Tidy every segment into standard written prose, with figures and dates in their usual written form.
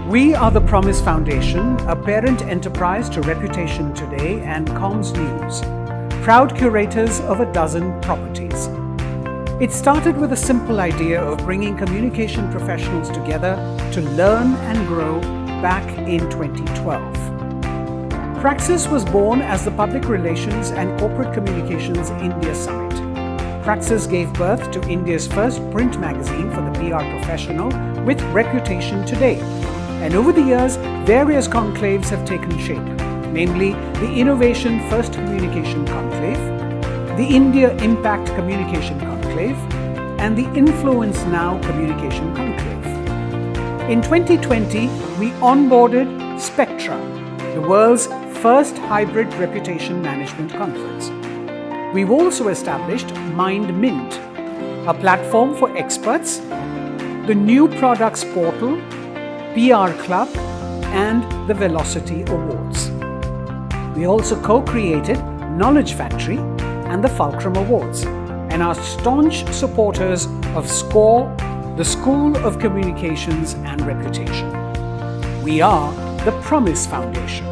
We are the Promise Foundation, a parent enterprise to Reputation Today and Comms News, proud curators of a dozen properties. It started with a simple idea of bringing communication professionals together to learn and grow back in 2012. Praxis was born as the Public Relations and Corporate Communications India Summit. Praxis gave birth to India's first print magazine for the PR professional with Reputation Today. And over the years, various conclaves have taken shape, namely the Innovation First Communication Conclave, the India Impact Communication Conclave, and the Influence Now Communication Conclave. In 2020, we onboarded SPECTRA, the world's first hybrid reputation management conference. We've also established Mind Mint, a platform for experts, the New Products Portal, PR Club, and the Velocity Awards. We also co-created Knowledge Factory and the Fulcrum Awards, and are staunch supporters of SCORE, the School of Communications and Reputation. We are the Promise Foundation.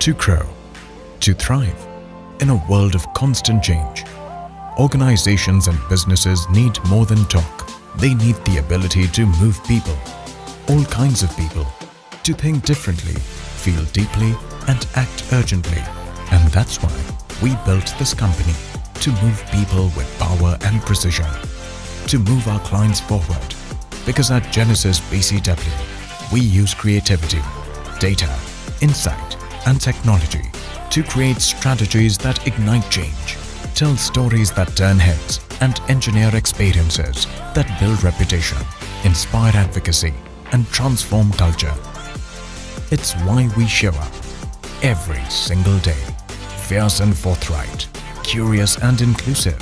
to grow, to thrive in a world of constant change. Organizations and businesses need more than talk. They need the ability to move people, all kinds of people, to think differently, feel deeply, and act urgently. And that's why we built this company, to move people with power and precision, to move our clients forward. Because at Genesis BCW, we use creativity, data, insight, and technology to create strategies that ignite change, tell stories that turn heads, and engineer experiences that build reputation, inspire advocacy, and transform culture. It's why we show up every single day, fierce and forthright, curious and inclusive,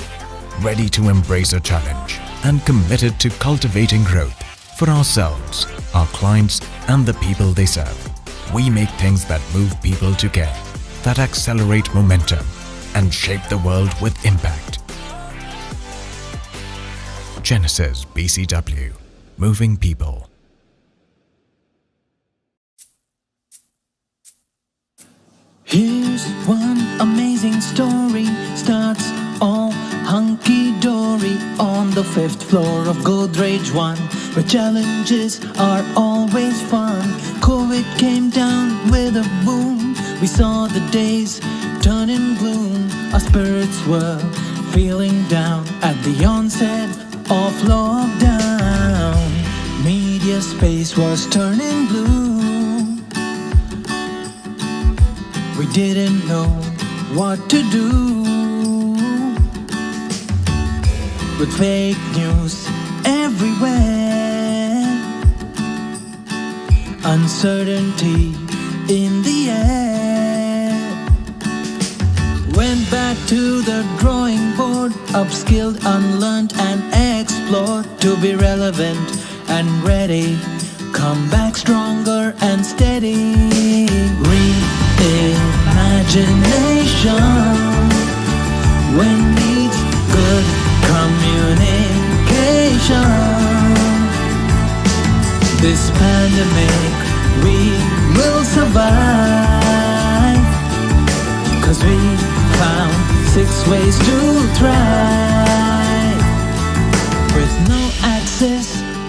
ready to embrace a challenge, and committed to cultivating growth for ourselves, our clients, and the people they serve. We make things that move people to care, that accelerate momentum, and shape the world with impact. Genesis BCW, moving people. Here's one amazing story, starts all hunky-dory on the 5th floor of Godrej 1, where challenges are always fun. COVID came down with a boom, we saw the days turn in gloom. Our spirits were feeling down at the onset of lockdown. Media space was turning blue. We didn't know what to do. With fake news everywhere, uncertainty in the air. Went back to the drawing board, upskilled, unlearned, and explored to be relevant and ready. Come back stronger and steady. Imagination when needs good communication. This pandemic we will survive, 'cause we found 6 ways to thrive. With no access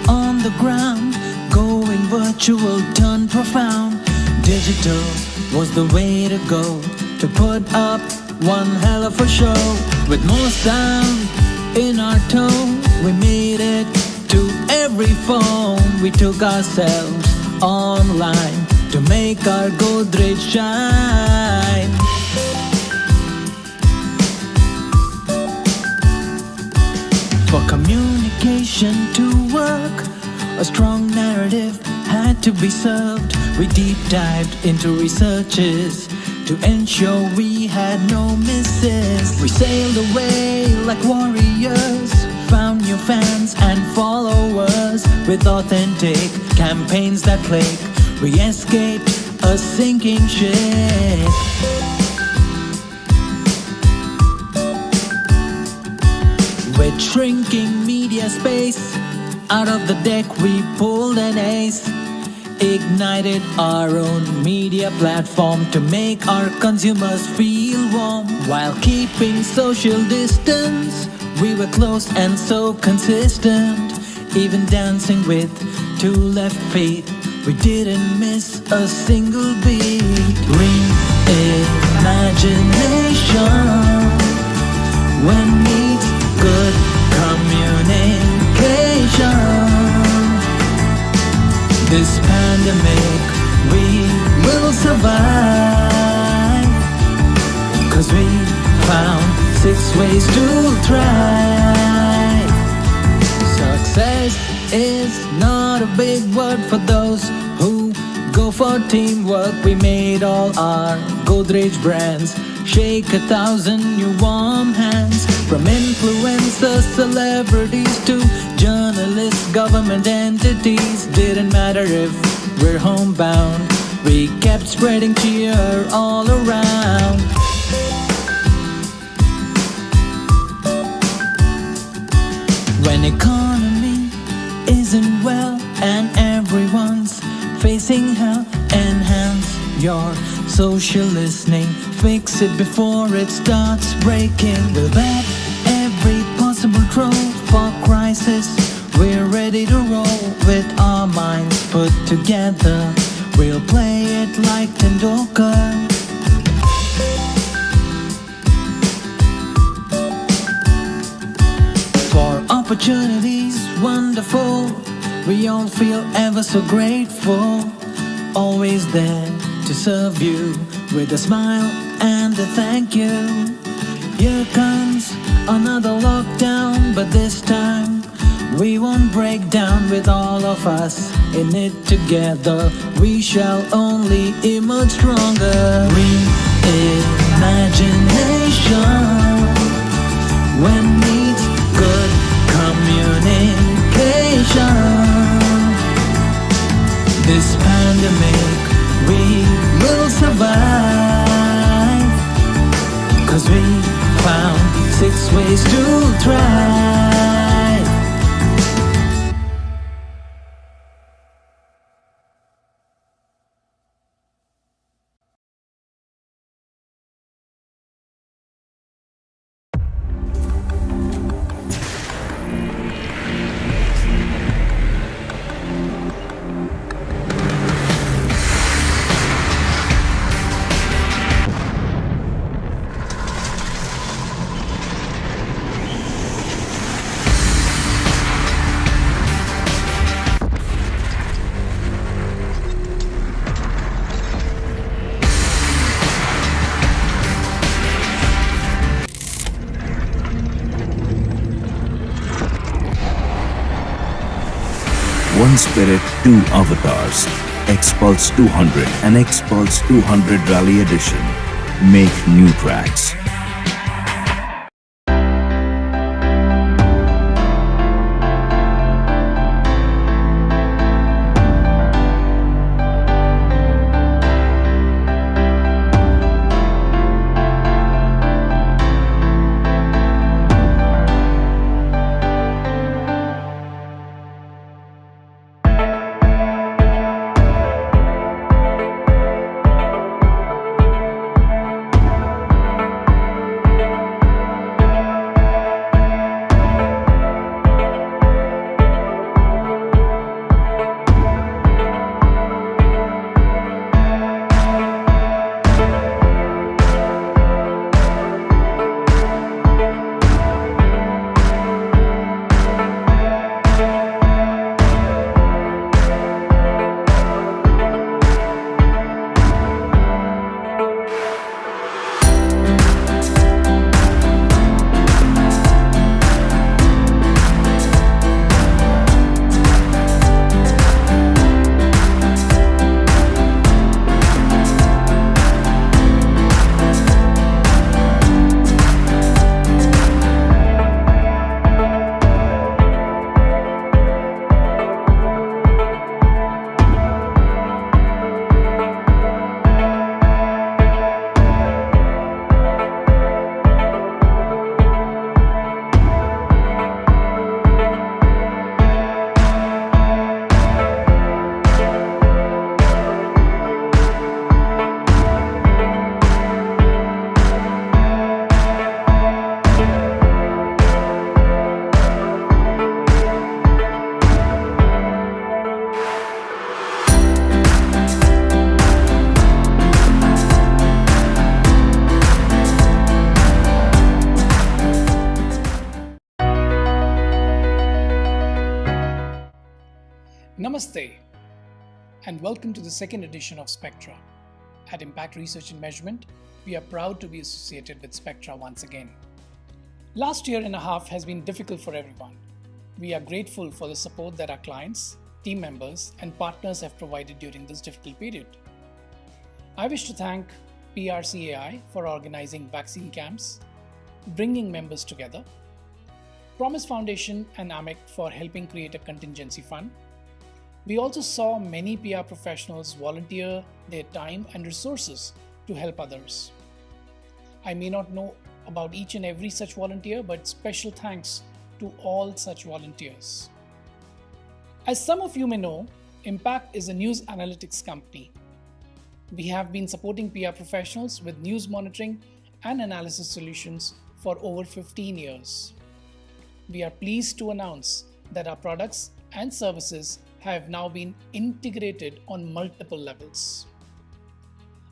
on the ground, going virtual turned profound. Digital was the way to go, to put up one hell of a show. With more sound in our tone, we made it to every phone. We took ourselves online to make our Godrej shine. For communication to work, a strong narrative had to be served. We deep dived into researches to ensure we had no misses. We sailed away like warriors, found new fans and followers. With authentic campaigns that click, we escaped a sinking ship. With shrinking media space, out of the deck we pulled an ace. Ignited our own media platform to make our consumers feel warm. While keeping social distance, we were close and so consistent. Even dancing with 2 left feet, we didn't miss a single beat. Imagination when needs good communication. This pandemic we will survive, 'cause we found 6 ways to thrive. Success is not a big word for those who go for teamwork. We made all our Godrej brands shake 1,000 new warm hands. From influencers, celebrities to journalists, government entities. Didn't matter if we're homebound, we kept spreading cheer all around. When economy isn't well and everyone's facing hell, enhance your social listening, fix it before it starts breaking. We'll bet every possible trope for crisis. We're ready to roll with our minds put together. We'll play it like Tendulkar. For opportunities wonderful, we all feel ever so grateful. Always there to serve you with a smile and a thank you. Here comes another lockdown, but this time we won't break down. With all of us in it together, we shall only emerge stronger. Reimagination, when needs good communication. This pandemic we will survive, 'cause we found 6 ways to thrive. One spirit, two avatars. X-Pulse 200 and X-Pulse 200 Rally Edition make new tracks. Namaste, and welcome to the second edition of SPECTRA. At Impact Research and Measurement, we are proud to be associated with SPECTRA once again. Last year and a half has been difficult for everyone. We are grateful for the support that our clients, team members, and partners have provided during this difficult period. I wish to thank PRCAI for organizing vaccine camps, bringing members together, Promise Foundation and AMIC for helping create a contingency fund. We also saw many PR professionals volunteer their time and resources to help others. I may not know about each and every such volunteer, but special thanks to all such volunteers. As some of you may know, Impact is a news analytics company. We have been supporting PR professionals with news monitoring and analysis solutions for over 15 years. We are pleased to announce that our products and services have now been integrated on multiple levels.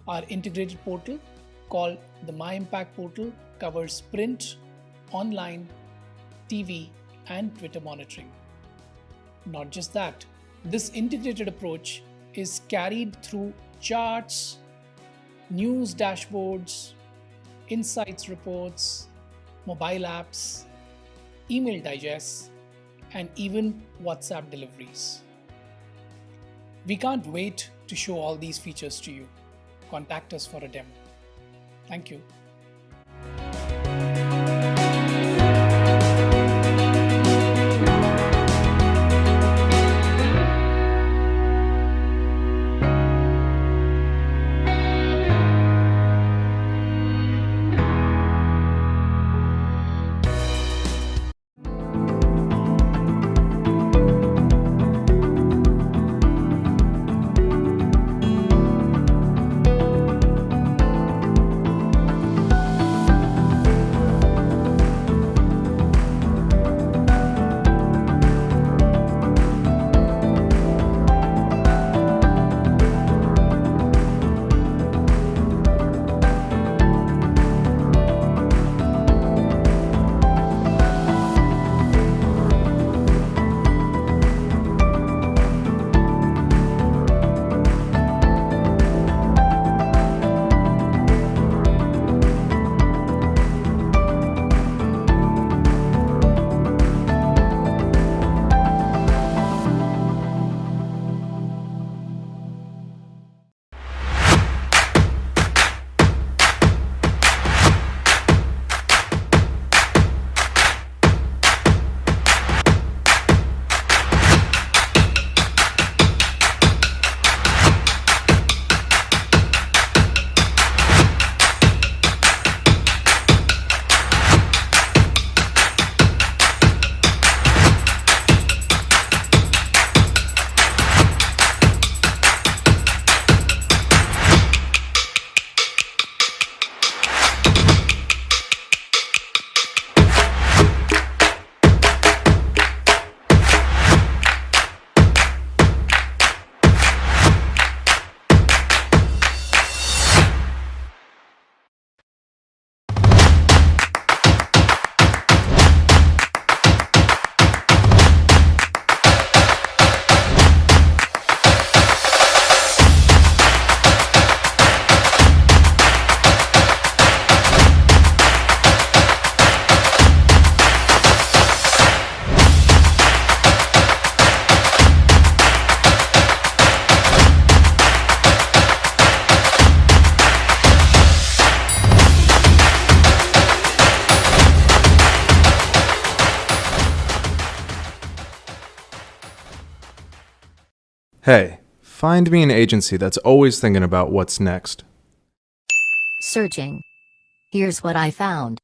Our integrated portal, called the My Impact Portal, covers print, online, TV, and Twitter monitoring. Not just that, this integrated approach is carried through charts, news dashboards, insights reports, mobile apps, email digests, and even WhatsApp deliveries. We can't wait to show all these features to you. Contact us for a demo. Thank you. Hey, find me an agency that's always thinking about what's next. Searching. Here's what I found.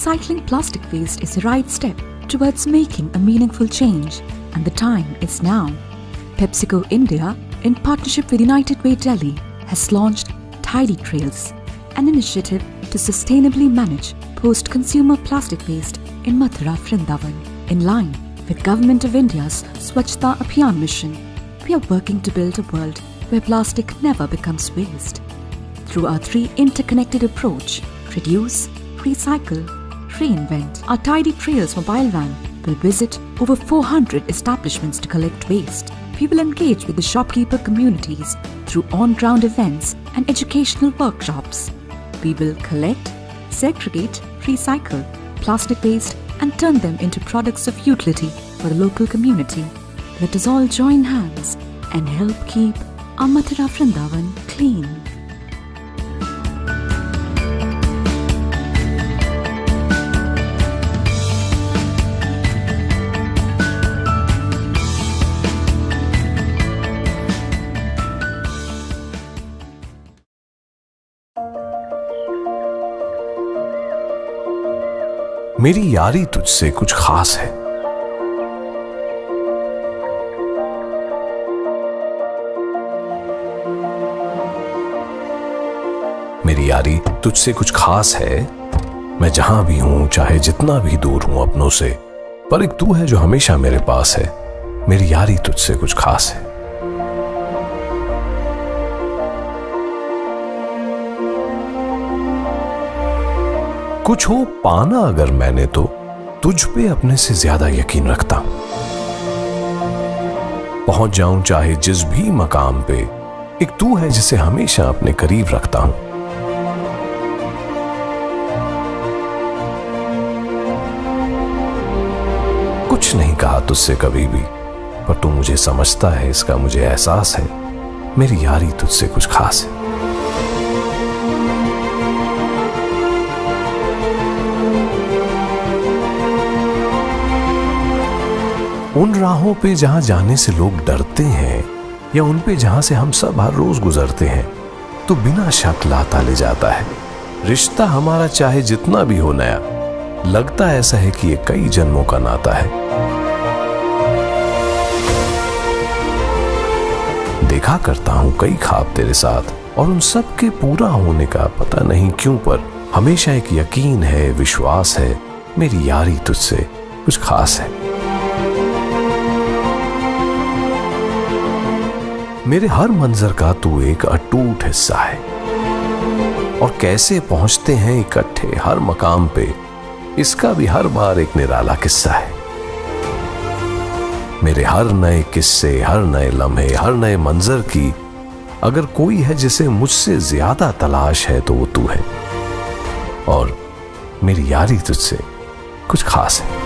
recycling plastic waste is the right step towards making a meaningful change, and the time is now. PepsiCo India, in partnership with United Way Delhi, has launched Tidy Trails, an initiative to sustainably manage post-consumer plastic waste in Mathura, Vrindavan. In line with Government of India's Swachhta Abhiyan mission, we are working to build a world where plastic never becomes waste. Through our 3 interconnected approach, reduce, recycle, reinvent, our Tidy Trails mobile van will visit over 400 establishments to collect waste. We will engage with the shopkeeper communities through on-ground events and educational workshops. We will collect, segregate, recycle plastic waste and turn them into products of utility for the local community. Let us all join hands and help keep our Mathura Vrindavan clean. मेरी यारी तुझसे कुछ खास है। मेरी यारी तुझसे कुछ खास है। मैं जहां भी हूं, चाहे जितना भी दूर हूं अपनों से, पर एक तू है जो हमेशा मेरे पास है। मेरी यारी तुझसे कुछ खास है। कुछ हो पाना अगर मैंने तो तुझ पे अपने से ज्यादा यकीन रखता हूं। पहुंच जाऊं चाहे जिस भी मकाम पे, एक तू है जिसे हमेशा अपने करीब रखता हूं। कुछ नहीं कहा तुझसे कभी भी, पर तू मुझे समझता है, इसका मुझे एहसास है। मेरी यारी तुझसे कुछ खास है। उन राहों पे जहां जाने से लोग डरते हैं, या उन पे जहां से हम सब हर रोज गुजरते हैं, तो बिना शक लाता ले जाता है। रिश्ता हमारा चाहे जितना भी हो नया, लगता ऐसा है कि ये कई जन्मों का नाता है। देखा करता हूं कई ख्वाब तेरे साथ, और उन सब के पूरा होने का पता नहीं क्यों, पर हमेशा एक यकीन है, विश्वास है। मेरी यारी तुझसे कुछ खास है। मेरे हर मंजर का तू एक अटूट हिस्सा है, और कैसे पहुंचते हैं इकट्ठे हर मकाम पे, इसका भी हर बार एक निराला किस्सा है। मेरे हर नए किस्से, हर नए लम्हे, हर नए मंजर की अगर कोई है जिसे मुझसे ज्यादा तलाश है, तो वो तू है। और मेरी यारी तुझसे कुछ खास है।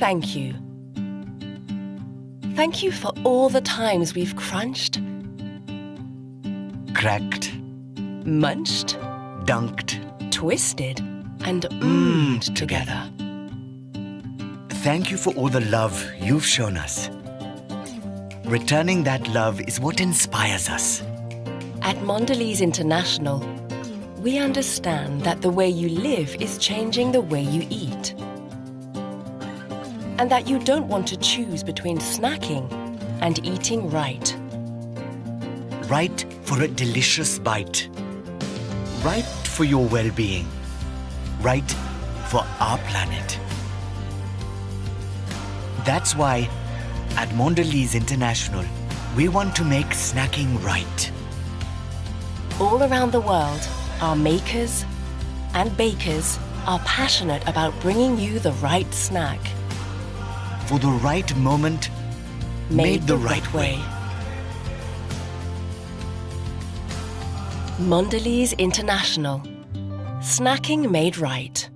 thank you. Thank you for all the times we've crunched, cracked, munched, dunked, twisted, and mmm'd together. Thank you for all the love you've shown us. Returning that love is what inspires us. At Mondelez International, we understand that the way you live is changing the way you eat. And that you don't want to choose between snacking and eating right. Right for a delicious bite. Right for your well-being. Right for our planet. That's why at Mondelez International, we want to make snacking right. All around the world, our makers and bakers are passionate about bringing you the right snack. For the right moment, made the right way. Mondelez International. Snacking made right.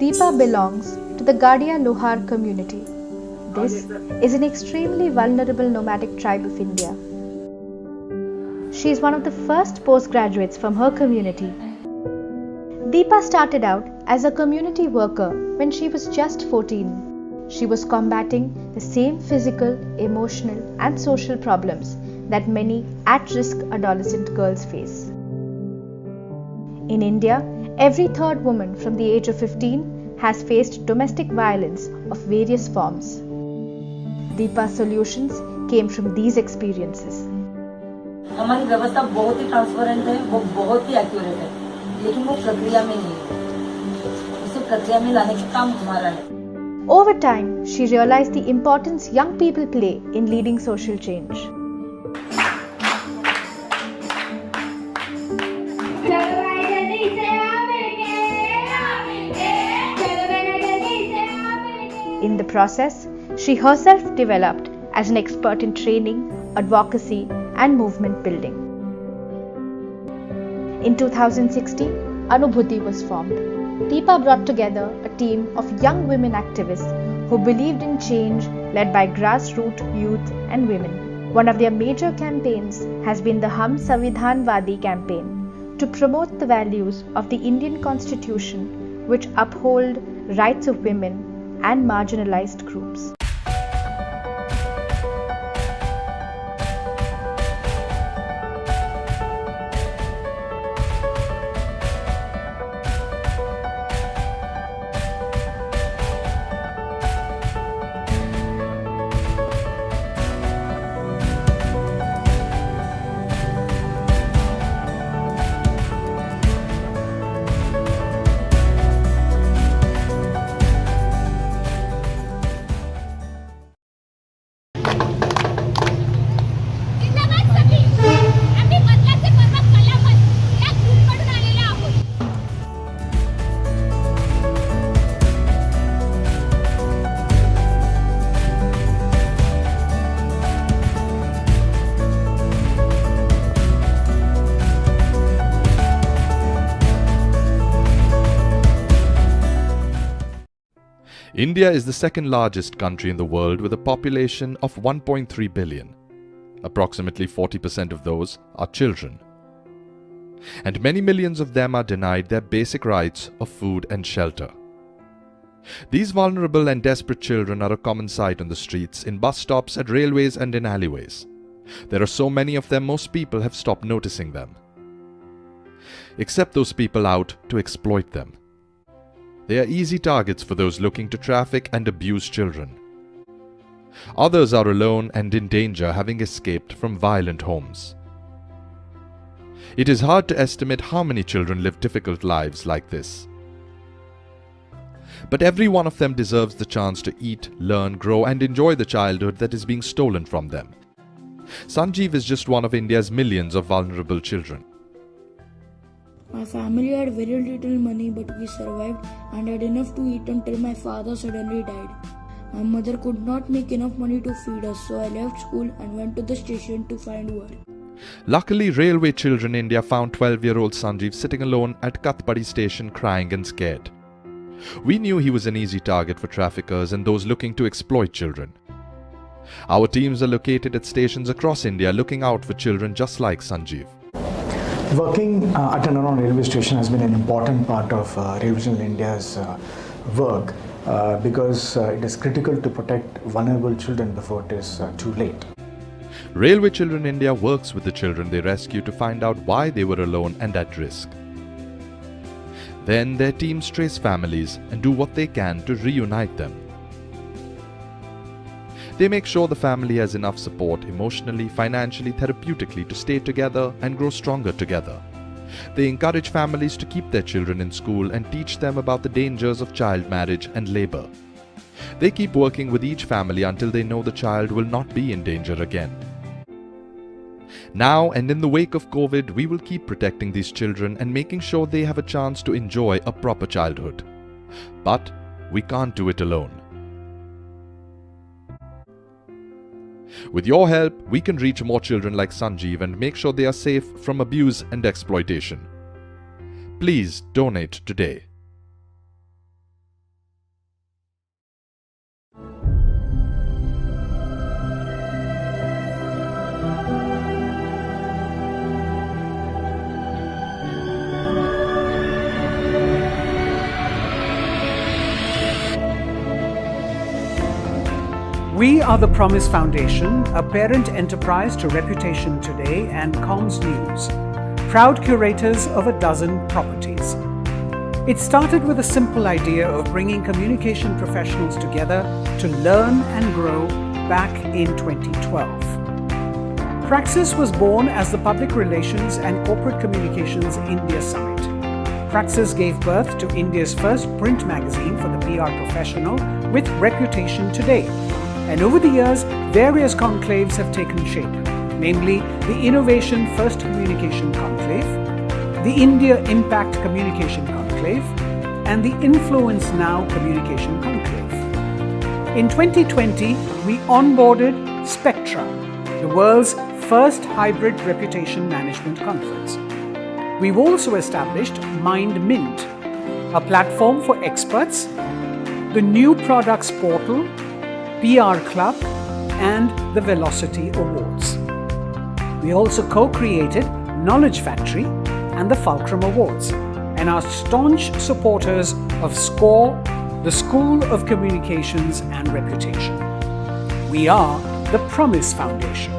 Deepa belongs to the Gadia Lohar community. This is an extremely vulnerable nomadic tribe of India. She is one of the first postgraduates from her community. Deepa started out as a community worker when she was just 14. She was combating the same physical, emotional, and social problems that many at-risk adolescent girls face. In India, every third woman from the age of 15 has faced domestic violence of various forms. Deepa's solutions came from these experiences. हमारी व्यवस्था बहुत ही transparent है, वो बहुत ही accurate है, लेकिन वो प्रक्रिया में नहीं है। उसे प्रक्रिया में लाने का काम हमारा है। Over time, she realized the importance young people play in leading social change. In the process, she herself developed as an expert in training, advocacy, and movement building. In 2016, Anubhuti was formed. Deepa brought together a team of young women activists who believed in change led by grassroots youth and women. One of their major campaigns has been the Hum Samvidhanwadi campaign to promote the values of the Indian Constitution, which uphold rights of women and marginalized groups. India is the second largest country in the world with a population of 1.3 billion. Approximately 40% of those are children. And many millions of them are denied their basic rights of food and shelter. These vulnerable and desperate children are a common sight on the streets, in bus stops, at railways and in alleyways. There are so many of them, most people have stopped noticing them. Except those people out to exploit them. They are easy targets for those looking to traffic and abuse children. Others are alone and in danger, having escaped from violent homes. It is hard to estimate how many children live difficult lives like this. But every one of them deserves the chance to eat, learn, grow and enjoy the childhood that is being stolen from them. Sanjeev is just one of India's millions of vulnerable children. My family had very little money, but we survived and had enough to eat until my father suddenly died. My mother could not make enough money to feed us, so I left school and went to the station to find work. Luckily, Railway Children India found 12-year-old Sanjeev sitting alone at Kathpadi station crying and scared. We knew he was an easy target for traffickers and those looking to exploit children. Our teams are located at stations across India looking out for children just like Sanjeev. Working at an around railway station has been an important part of Railway Children India's work because it is critical to protect vulnerable children before it is too late. Railway Children India works with the children they rescue to find out why they were alone and at risk. Then their teams trace families and do what they can to reunite them. They make sure the family has enough support emotionally, financially, therapeutically to stay together and grow stronger together. They encourage families to keep their children in school and teach them about the dangers of child marriage and labor. They keep working with each family until they know the child will not be in danger again. Now and in the wake of COVID, we will keep protecting these children and making sure they have a chance to enjoy a proper childhood. But we can't do it alone. With your help, we can reach more children like Sanjeev and make sure they are safe from abuse and exploitation. Please donate today. We are the Promise Foundation, a parent enterprise to Reputation Today and Comms News, proud curators of a dozen properties. It started with a simple idea of bringing communication professionals together to learn and grow back in 2012. Praxis was born as the Public Relations and Corporate Communications India Summit. Praxis gave birth to India's first print magazine for the PR professional with Reputation Today. And over the years, various conclaves have taken shape, namely the Innovation First Communication Conclave, the India Impact Communication Conclave, and the Influence Now Communication Conclave. In 2020, we onboarded SPECTRA, the world's first hybrid reputation management conference. We've also established Mind Mint, a platform for experts, the New Products Portal, PR Club, and the Velocity Awards. We also co-created Knowledge Factory and the Fulcrum Awards, and are staunch supporters of SCORE, the School of Communications and Reputation. We are the Promise Foundation.